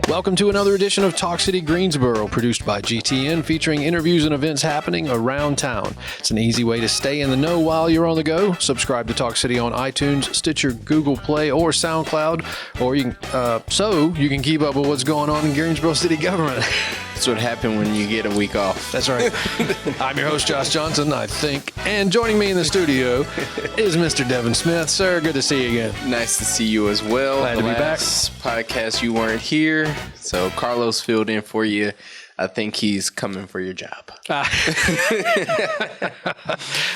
Welcome to another edition of Talk City Greensboro, produced by GTN, featuring interviews and events happening around town. It's an easy way to stay in the know while you're on the go. Subscribe to Talk City on iTunes, Stitcher, Google Play, or SoundCloud, or you can, so you can keep up with what's going on in Greensboro City government. That's what happened when you get a week off. That's right. I'm your host, Josh Johnson, I think. And joining me in the studio is Mr. Devin Smith. Sir, good to see you again. Nice to see you as well. Glad to be back. Podcast, you weren't here, so Carlos filled in for you. I think he's coming for your job.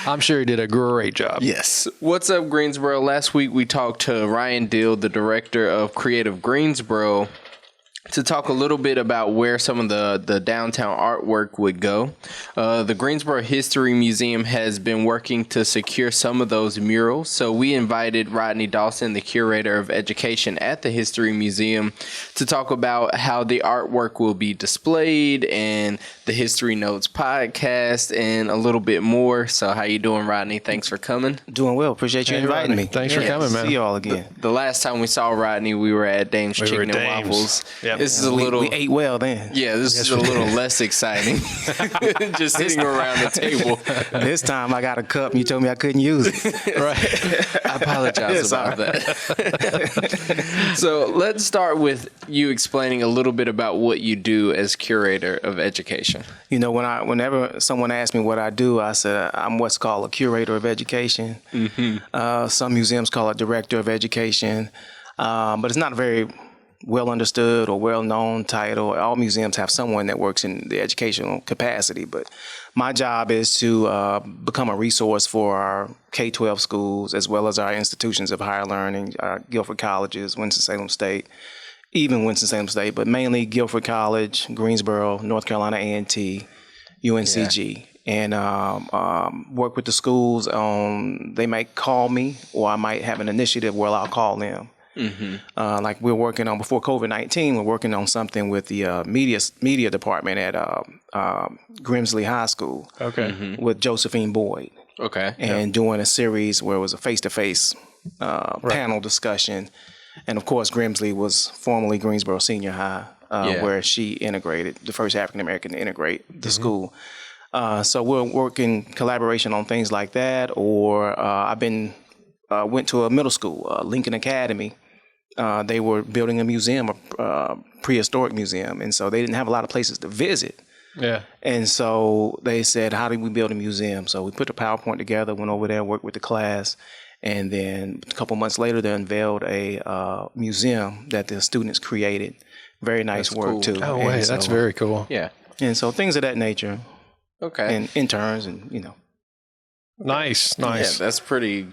I'm sure he did a great job. Yes. What's up, Greensboro? Last week we talked to Ryan Dill, the director of Creative Greensboro, to talk a little bit about where some of the downtown artwork would go. The Greensboro History Museum has been working to secure some of those murals. So we invited Rodney Dawson, the Curator of Education at the History Museum, to talk about how the artwork will be displayed and the History Notes podcast and a little bit more. So how you doing, Rodney? Thanks for coming. Doing well. Appreciate you inviting me. Thanks for coming, man. See you all again. The last time we saw Rodney, we were at Dame's Chicken and Waffles. Yep. This is a little. We ate well then. Yeah, this is a little less exciting. Just sitting around the table. This time I got a cup and you told me I couldn't use it. Right. I apologize about that. So let's start with you explaining a little bit about what you do as Curator of Education. You know, whenever someone asks me what I do, I said I'm what's called a Curator of Education. Mm-hmm. Some museums call it Director of Education, but it's not a very well understood or well known title. All museums have someone that works in the educational capacity, but my job is to become a resource for our K-12 schools as well as our institutions of higher learning, Guilford Colleges, Winston-Salem State, even Winston-Salem State, but mainly Guilford College, Greensboro, North Carolina A&T, UNCG. And work with the schools on, they might call me or I might have an initiative where I'll call them. Mm-hmm. Like we're working on, before COVID-19, we're working on something with the media department at Grimsley High School. Okay. Mm-hmm. With Josephine Boyd. Okay. And doing a series where it was a face-to-face panel discussion. And of course, Grimsley was formerly Greensboro Senior High, where she integrated, the first African-American to integrate the school. So we're working collaboration on things like that, or went to a middle school, Lincoln Academy. They were building a museum, a prehistoric museum, and so they didn't have a lot of places to visit. Yeah. And so they said, how do we build a museum? So we put a PowerPoint together, went over there, worked with the class, and then a couple months later, they unveiled a museum that the students created. Very nice work, cool. too. Oh, wait, that's very cool. Yeah. And so things of that nature. Okay. And interns and, you know. Nice. Yeah, that's pretty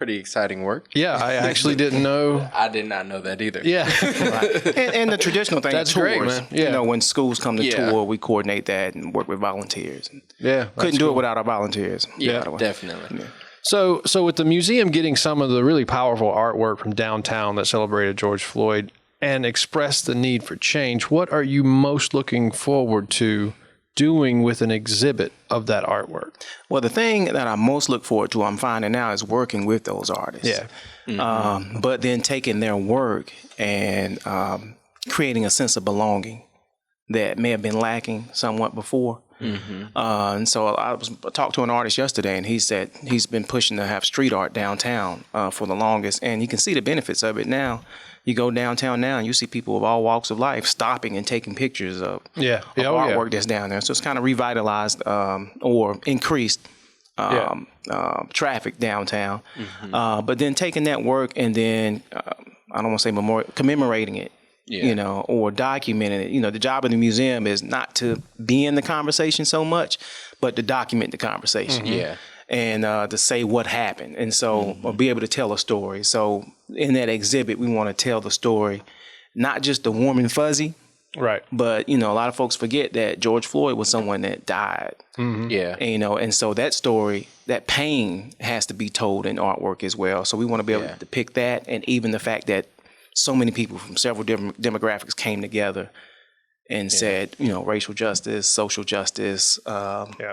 exciting work. Yeah, I actually didn't know. I did not know that either. Yeah. Right. And the traditional thing, That's tours, great, man. Yeah. You know, when schools come to tour, we coordinate that and work with volunteers. Yeah. Couldn't do it without our volunteers. Yeah, by the way. definitely. Yeah. So with the museum getting some of the really powerful artwork from downtown that celebrated George Floyd and expressed the need for change, what are you most looking forward to doing with an exhibit of that artwork? Well, the thing that I most look forward to, I'm finding now, is working with those artists. Yeah. Mm-hmm. But then taking their work and creating a sense of belonging that may have been lacking somewhat before. Mm-hmm. And so I talked to an artist yesterday, and he said he's been pushing to have street art downtown for the longest, and you can see the benefits of it now. You go downtown now, and you see people of all walks of life stopping and taking pictures of artwork that's down there. So it's kind of revitalized or increased traffic downtown. Mm-hmm. But then taking that work and then, I don't want to say commemorating it. Yeah. You know, or documenting it. You know, the job of the museum is not to be in the conversation so much, but to document the conversation. Mm-hmm. Yeah. And to say what happened. And so, or be able to tell a story. So in that exhibit, we want to tell the story, not just the warm and fuzzy. Right. But, you know, a lot of folks forget that George Floyd was someone that died. Mm-hmm. Yeah. And, you know, and so that story, that pain has to be told in artwork as well. So we want to be able to depict that, and even the fact that so many people from several different demographics came together and said, you know, racial justice, social justice,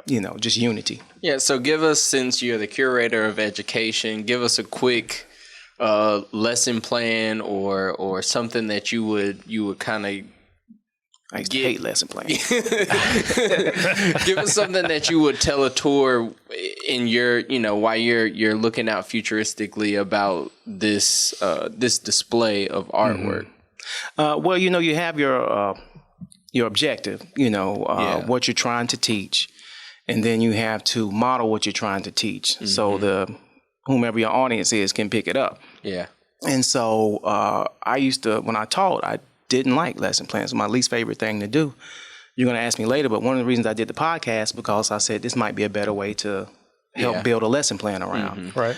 you know, just unity. Yeah. So give us, since you're the Curator of Education, give us a quick lesson plan or something that you would kind of I used to hate lesson plans. give us something that you would tell a tour in your, while you're looking out futuristically about this display of artwork. Well, you have your objective, what you're trying to teach, and then you have to model what you're trying to teach, so whomever your audience is can pick it up. Yeah. And so I used to, when I taught, I didn't like lesson plans. It was my least favorite thing to do. You're going to ask me later, but one of the reasons I did the podcast because I said this might be a better way to help build a lesson plan around. Right.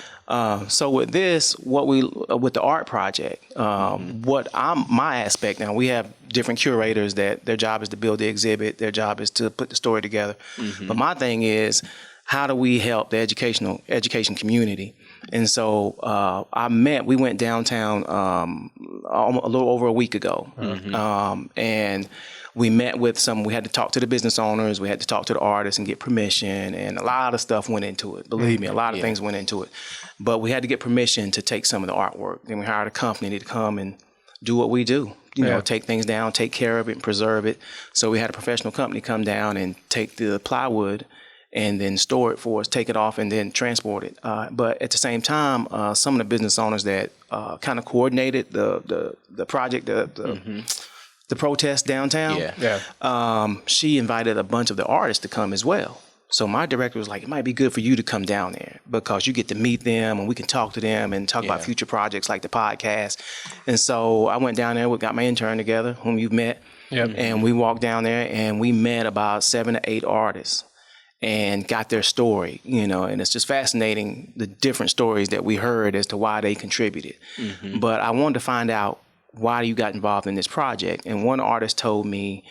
So with this, with the art project, my aspect now, we have different curators that their job is to build the exhibit, their job is to put the story together. But my thing is, how do we help the education community? And so we went downtown a little over a week ago, and we met with we had to talk to the business owners, we had to talk to the artists and get permission, and a lot of stuff went into it. Believe me, a lot of things went into it. But we had to get permission to take some of the artwork. Then we hired a company to come and do what we do. Take things down, take care of it, and preserve it. So we had a professional company come down and take the plywood and then store it for us, take it off, and then transport it. But at the same time, some of the business owners that kind of coordinated the project, the protest downtown, she invited a bunch of the artists to come as well. So my director was like, it might be good for you to come down there because you get to meet them and we can talk to them and talk about future projects like the podcast. And so I went down there, we got my intern together, whom you've met, and we walked down there and we met about 7 to 8 artists and got their story, and it's just fascinating, the different stories that we heard as to why they contributed. But I wanted to find out why you got involved in this project. And one artist told me,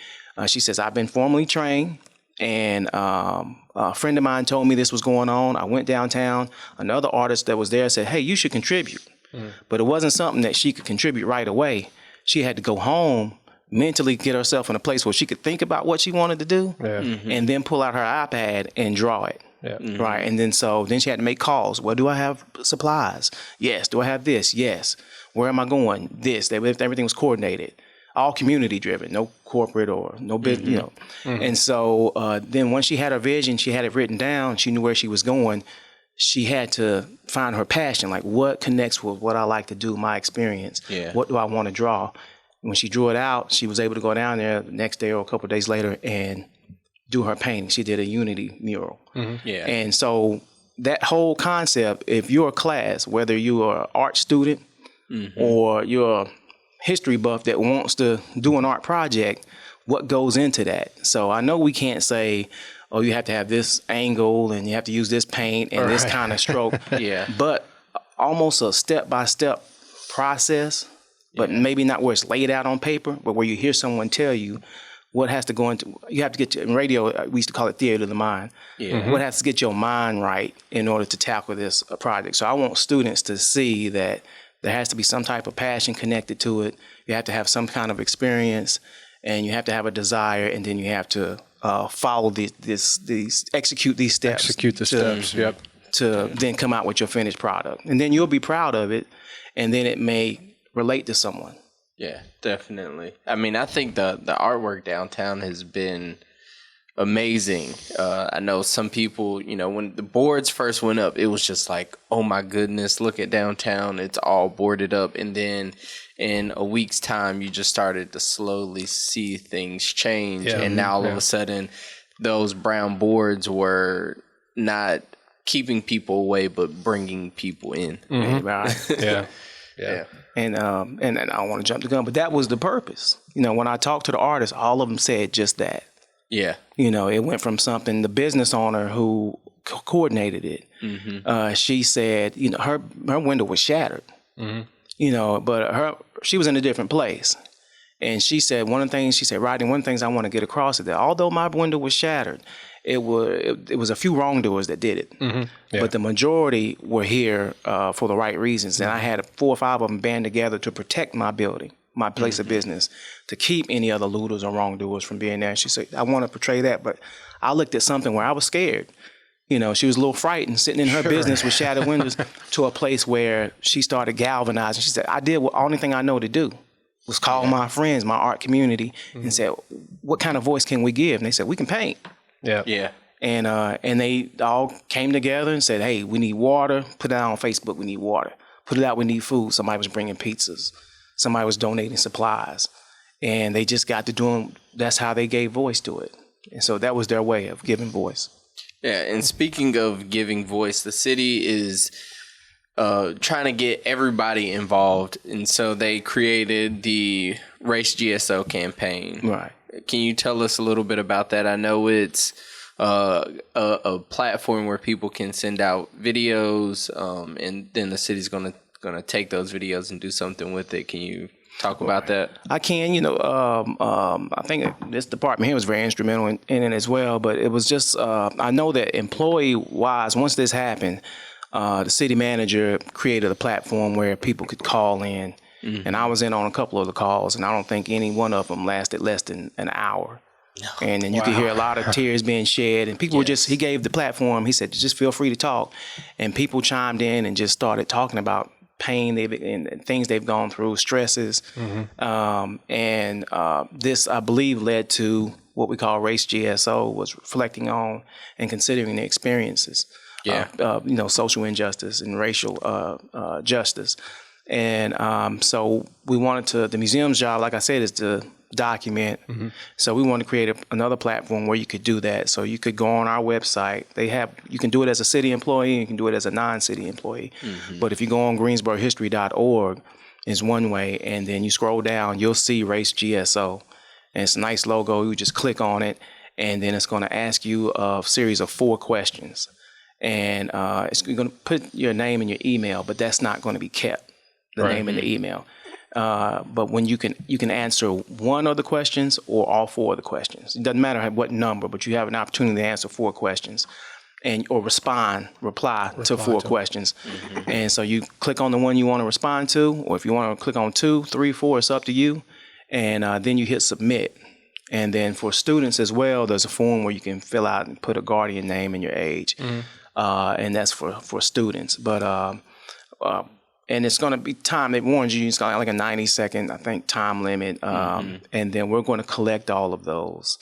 she says, I've been formally trained, and a friend of mine told me this was going on. I went downtown. Another artist that was there said, hey, you should contribute. But it wasn't something that she could contribute right away. She had to go home, mentally get herself in a place where she could think about what she wanted to do, and then pull out her iPad and draw it. Right. And then she had to make calls. Well, do I have supplies? Yes. Do I have this? Yes. Where am I going? This. Everything was coordinated. All community driven, no corporate or no business, And so then once she had her vision, she had it written down, she knew where she was going. She had to find her passion, like what connects with what I like to do, my experience. What do I want to draw? When she drew it out, she was able to go down there the next day or a couple of days later and do her painting. She did a Unity mural. And so that whole concept, if you're a class, whether you're an art student or you're a history buff that wants to do an art project, what goes into that? So I know we can't say, oh, you have to have this angle and you have to use this paint and this kind of stroke. But almost a step-by-step process, but maybe not where it's laid out on paper, but where you hear someone tell you what has to go into, you have to get, in radio, we used to call it theater of the mind. What has to get your mind right in order to tackle this project? So I want students to see that there has to be some type of passion connected to it. You have to have some kind of experience, and you have to have a desire, and then you have to follow execute these steps. Execute the steps, to then come out with your finished product. And then you'll be proud of it, and then it may relate to someone. Yeah, definitely. I mean, I think the artwork downtown has been amazing. I know some people, when the boards first went up, it was just like, oh my goodness, look at downtown. It's all boarded up. And then in a week's time, you just started to slowly see things change. And now all of a sudden, those brown boards were not keeping people away, but bringing people in. Right. And I don't want to jump the gun, but that was the purpose. When I talked to the artists, all of them said just that. It went from something, the business owner who coordinated it, she said, her window was shattered, but she was in a different place. And she said, Rodney, one of the things I want to get across is that although my window was shattered, it was a few wrongdoers that did it. But the majority were here for the right reasons. And I had 4 or 5 of them band together to protect my building, my place of business, to keep any other looters or wrongdoers from being there. And she said, I want to portray that. But I looked at something where I was scared. she was a little frightened sitting in her business with shattered windows to a place where she started galvanizing. She said, I did what only thing I know to do was call my friends, my art community, and said, what kind of voice can we give? And they said, we can paint. Yeah. And they all came together and said, hey, we need water. Put it out on Facebook, we need water. Put it out, we need food. Somebody was bringing pizzas. Somebody was donating supplies. And they just got to doing, that's how they gave voice to it. And so that was their way of giving voice. Yeah, and speaking of giving voice, the city is trying to get everybody involved. And so they created the Race GSO campaign. Right. Can you tell us a little bit about that? I know it's a platform where people can send out videos, and then the city's gonna take those videos and do something with it. Can you talk about that? I can. I think this department here was very instrumental in it as well. But it was just I know that employee-wise, once this happened, the city manager created a platform where people could call in, and I was in on a couple of the calls, and I don't think any one of them lasted less than an hour. And then you could hear a lot of tears being shed, and people were just, he gave the platform, he said, just feel free to talk. And people chimed in and just started talking about pain and things they've gone through, stresses. This, I believe, led to what we call Race GSO, was reflecting on and considering the experiences social injustice and racial justice. And so we wanted to, the museum's job, like I said, is to document. So we want to create another platform where you could do that. So you could go on our website. You can do it as a city employee, and you can do it as a non-city employee. But if you go on greensborohistory.org, is one way, and then you scroll down, you'll see Race GSO. And it's a nice logo. You just click on it, and then it's going to ask you a series of 4 questions. And it's going to put your name and your email, but that's not going to be kept, the name and the email. But when you can answer one of the questions or all 4 of the questions. It doesn't matter what number, but you have an opportunity to answer 4 questions or reply to 4 questions. And so you click on the one you want to respond to, or if you want to click on 2, 3, 4, it's up to you. And then you hit submit. And then for students as well, there's a form where you can fill out and put a guardian name and your age. And that's for students. But and it's going to be time. It warns you. It's got like a 90-second, I think, time limit. And then we're going to collect all of those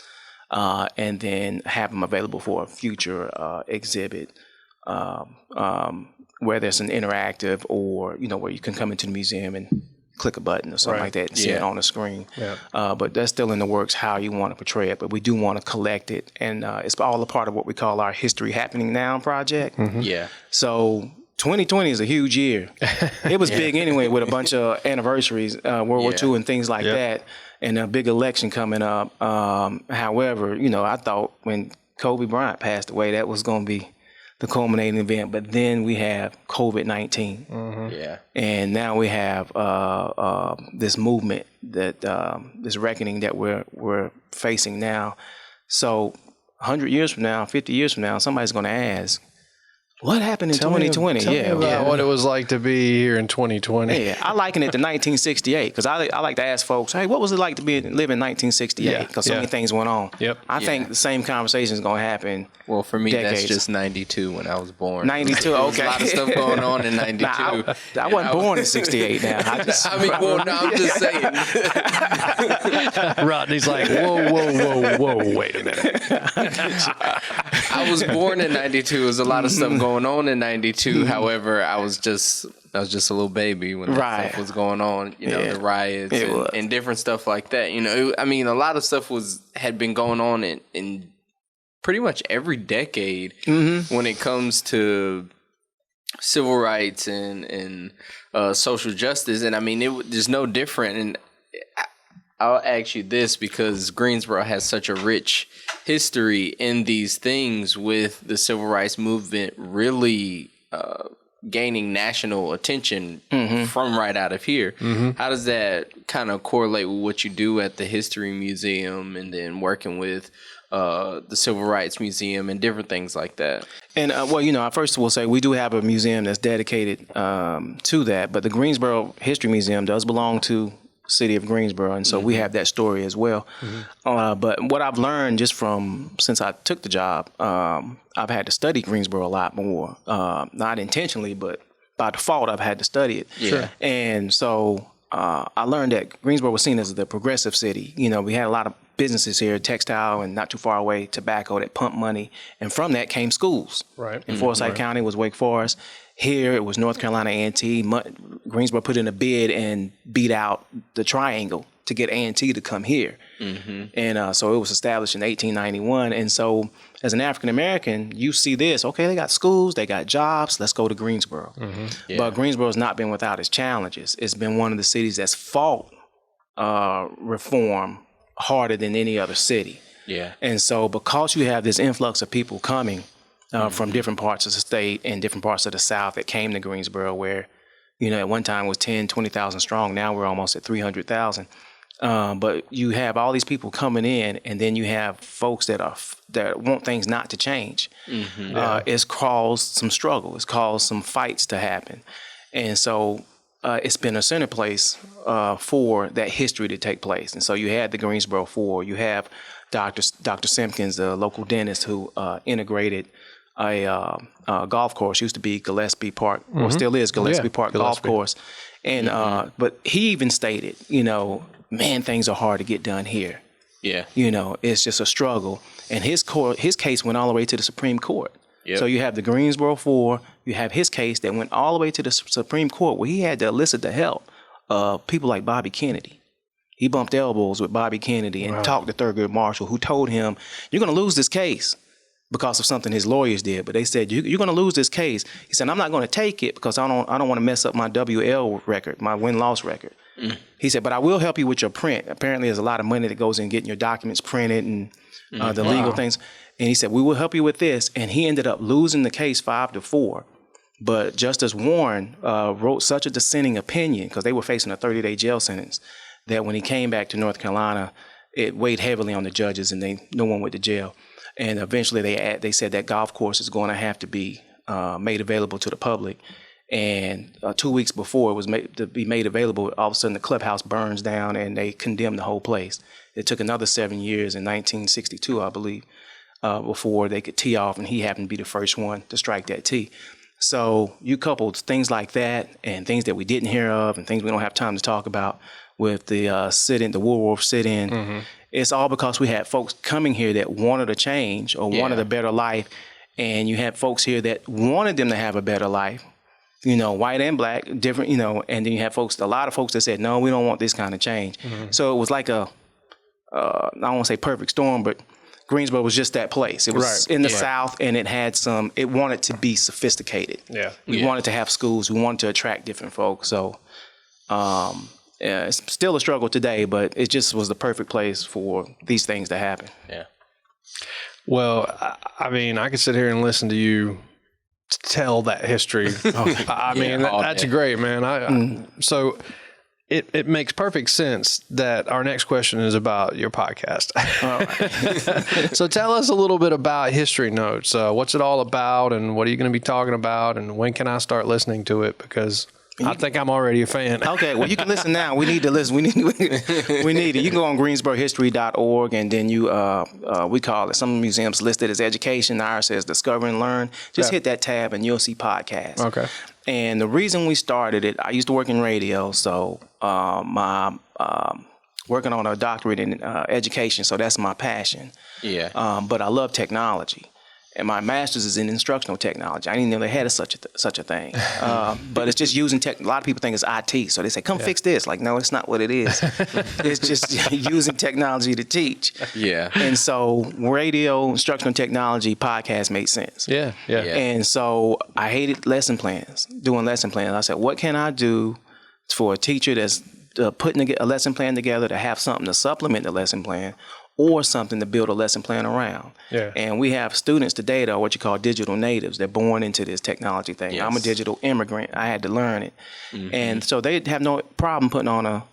and then have them available for a future exhibit where there's an interactive or, where you can come into the museum and click a button or something like that and see it on the screen. But that's still in the works how you want to portray it. But we do want to collect it. And it's all a part of what we call our History Happening Now project. So 2020 is a huge year. It was big anyway with a bunch of anniversaries, World War II and things like that, and a big election coming up. However, I thought when Kobe Bryant passed away, that was going to be the culminating event. But then we have COVID-19. And now we have this movement, that this reckoning that we're facing now. So 100 years from now, 50 years from now, somebody's going to ask, what happened in 2020? Tell me about what it was like to be here in 2020. Yeah, I liken it to 1968 because I like to ask folks, hey, what was it like to live in 1968? Because so many things went on. I think the same conversation is going to happen. Well, for me, decades. that's just 92 when I was born. 92, okay. A lot of stuff going on in 92. Nah, I wasn't born in 68 now. I'm just saying. Rodney's like, whoa, wait a minute. I was born in 92. There was a lot of stuff going on in 92. However, I was just a little baby when that stuff was going on. The riots and different stuff like that. A lot of stuff had been going on in pretty much every decade when it comes to civil rights and social justice. And there's no different. And I'll ask you this because Greensboro has such a rich history in these things, with the civil rights movement really gaining national attention from right out of here. How does that kind of correlate with what you do at the History Museum and then working with the Civil Rights Museum and different things like that? And I first will say we do have a museum that's dedicated to that, but the Greensboro History Museum does belong to city of Greensboro, and so we have that story as well. But what I've learned just since I took the job, I've had to study Greensboro a lot more, not intentionally, but by default, I've had to study it. Sure. And so I learned that Greensboro was seen as the progressive city. You know, we had a lot of businesses here, textile, and not too far away, tobacco, that pumped money, and from that came schools. Right. In Forsyth County was Wake Forest. Here it was North Carolina A&T. Greensboro put in a bid and beat out the Triangle to get A&T to come here. And so it was established in 1891. And so as an African American, you see this, okay, they got schools, they got jobs, let's go to Greensboro. But Greensboro has not been without its challenges. It's been one of the cities that's fought reform harder than any other city. Yeah. And so because you have this influx of people coming from different parts of the state and different parts of the South that came to Greensboro, where, you know, at one time it was 10, 20,000 strong. Now we're almost at 300,000. But you have all these people coming in, and then you have folks that want things not to change. It's caused some struggle. It's caused some fights to happen. And so it's been a center place for that history to take place. And so you had the Greensboro Four. You have Dr. Simpkins, the local dentist, who integrated a golf course. Used to be Gillespie Park, or still is Gillespie Park Golf Course. And but he even stated, you know, man, things are hard to get done here. Yeah. You know, it's just a struggle. And his case went all the way to the Supreme Court. So you have the Greensboro Four, you have his case that went all the way to the Supreme Court, where he had to elicit the help of people like Bobby Kennedy. He bumped elbows with Bobby Kennedy and talked to Thurgood Marshall, who told him, you're going to lose this case because of something his lawyers did. But they said, you're going to lose this case. He said, I'm not going to take it because I don't want to mess up my WL record, my win-loss record. He said, but I will help you with your print. Apparently, there's a lot of money that goes in getting your documents printed and the legal things. And he said, we will help you with this. And he ended up losing the case 5-4. But Justice Warren wrote such a dissenting opinion, because they were facing a 30-day jail sentence, that when he came back to North Carolina, it weighed heavily on the judges, and no one went to jail. And eventually they said that golf course is going to have to be made available to the public. And 2 weeks before it was to be made available, all of a sudden the clubhouse burns down and they condemned the whole place. It took another 7 years in 1962, I believe, before they could tee off, and he happened to be the first one to strike that tee. So you coupled things like that and things that we didn't hear of and things we don't have time to talk about with the sit-in, the Woolworth sit-in. It's all because we had folks coming here that wanted a change or wanted a better life, and you had folks here that wanted them to have a better life. You know, white and black, different, you know, and then you have a lot of folks that said, no, we don't want this kind of change. So it was like I don't want to say perfect storm, but Greensboro was just that place. It was in the South, and it wanted to be sophisticated. We wanted to have schools. We wanted to attract different folks. So it's still a struggle today, but it just was the perfect place for these things to happen. Yeah. Well, I mean, I could sit here and listen to you tell that history. I mean, that's great, man. So it makes perfect sense that our next question is about your podcast. So tell us a little bit about History Notes. What's it all about, and what are you going to be talking about, and when can I start listening to it? Because I think I'm already a fan. Okay, well, you can listen now. We need to listen. We need it. You can go on greensborohistory.org, and then we call it, some museums listed as education, ours says discover and learn. Just hit that tab and you'll see podcasts. Okay. And the reason we started it, I used to work in radio, so my working on a doctorate in education, so that's my passion. Yeah. But I love technology. And my master's is in instructional technology. I didn't know they had such a thing. But it's just using tech. A lot of people think it's IT. So they say, come fix this. Like, no, it's not what it is. It's just using technology to teach. Yeah. And so radio, instructional technology, podcast made sense. Yeah. And so I hated doing lesson plans. I said, what can I do for a teacher that's putting a lesson plan together to have something to supplement the lesson plan, or something to build a lesson plan around. Yeah. And we have students today that are what you call digital natives. They're born into this technology thing. Yes. I'm a digital immigrant. I had to learn it. And so they have no problem putting on a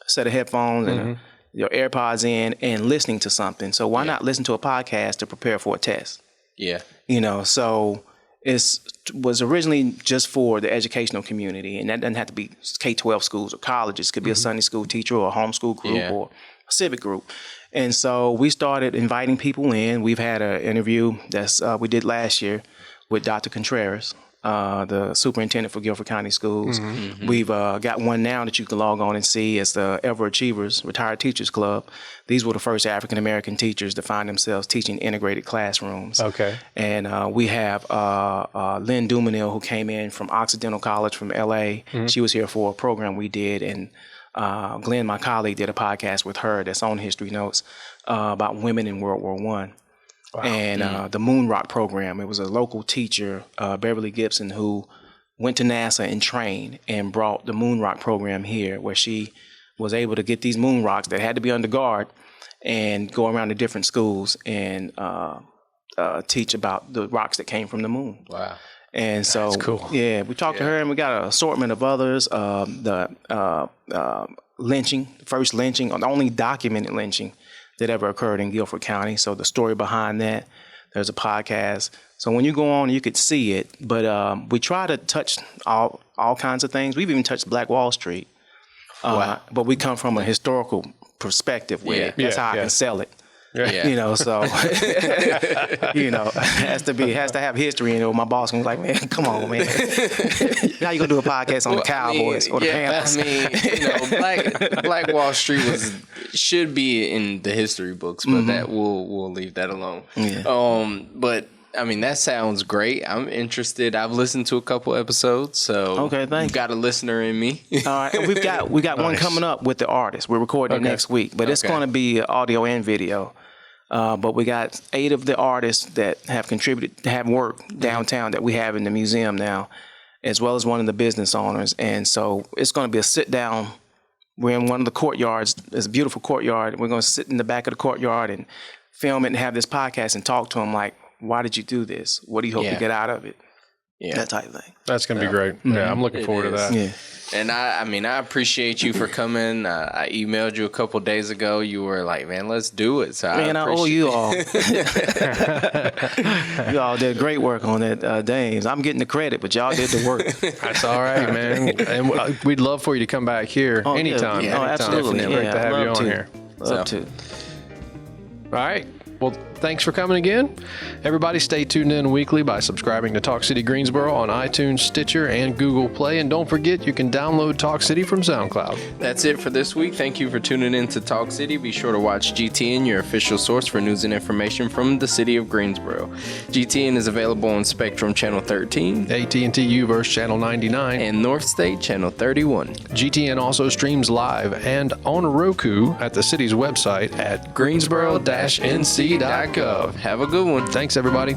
set of headphones and your AirPods in and listening to something. So why not listen to a podcast to prepare for a test? Yeah. You know, so was originally just for the educational community, and that doesn't have to be K-12 schools or colleges. It could be a Sunday school teacher or a homeschool group or a civic group. And so we started inviting people in. We've had an interview we did last year with Dr. Contreras, the superintendent for Guilford County Schools. We've got one now that you can log on and see. It's the Ever Achievers Retired Teachers Club. These were the first African-American teachers to find themselves teaching integrated classrooms. Okay. And we have Lynn Dumanil, who came in from Occidental College from L.A. She was here for a program we did, and Glenn, my colleague, did a podcast with her that's on History Notes about women in World War I. Wow. And the Moon Rock program, it was a local teacher, Beverly Gibson, who went to NASA and trained and brought the Moon Rock program here, where she was able to get these moon rocks that had to be under guard and go around to different schools and teach about the rocks that came from the moon. Wow. And so, that's cool. Yeah, we talked to her, and we got an assortment of others. The lynching, first lynching, the only documented lynching that ever occurred in Guilford County. So the story behind that, there's a podcast. So when you go on, you could see it. But we try to touch all kinds of things. We've even touched Black Wall Street. Wow. But we come from a historical perspective with it. That's how I can sell it. Yeah. You know, so has to have history in it. My boss was like, man, come on, man. How you gonna do a podcast on the Cowboys or the Panthers? I mean, Black Wall Street should be in the history books, but that we'll leave that alone. Yeah. But I mean, that sounds great. I'm interested. I've listened to a couple episodes, so okay, thanks. You got a listener in me. All right, and we got one coming up with the artist. We're recording it next week, but it's going to be audio and video. But we got 8 of the artists that have contributed to have work downtown that we have in the museum now, as well as one of the business owners. And so it's going to be a sit down. We're in one of the courtyards. It's a beautiful courtyard. We're going to sit in the back of the courtyard and film it and have this podcast and talk to them like, why did you do this? What do you hope to get out of it? Yeah. That type of thing. That's going to be great. Yeah, I'm looking forward to that. Yeah. And I appreciate you for coming. I emailed you a couple days ago. You were like, man, let's do it. So I owe you all. You all did great work on that, Dames. I'm getting the credit, but y'all did the work. That's all right, man. And we'd love for you to come back here anytime. Yeah. Oh, absolutely. Great to have you on here. Love to. All right. Well, thanks for coming again. Everybody stay tuned in weekly by subscribing to Talk City Greensboro on iTunes, Stitcher, and Google Play. And don't forget, you can download Talk City from SoundCloud. That's it for this week. Thank you for tuning in to Talk City. Be sure to watch GTN, your official source for news and information from the city of Greensboro. GTN is available on Spectrum Channel 13, AT&T Uverse Channel 99, and North State Channel 31. GTN also streams live and on Roku at the city's website at greensboro-nc.gov. Have a good one. Thanks, everybody.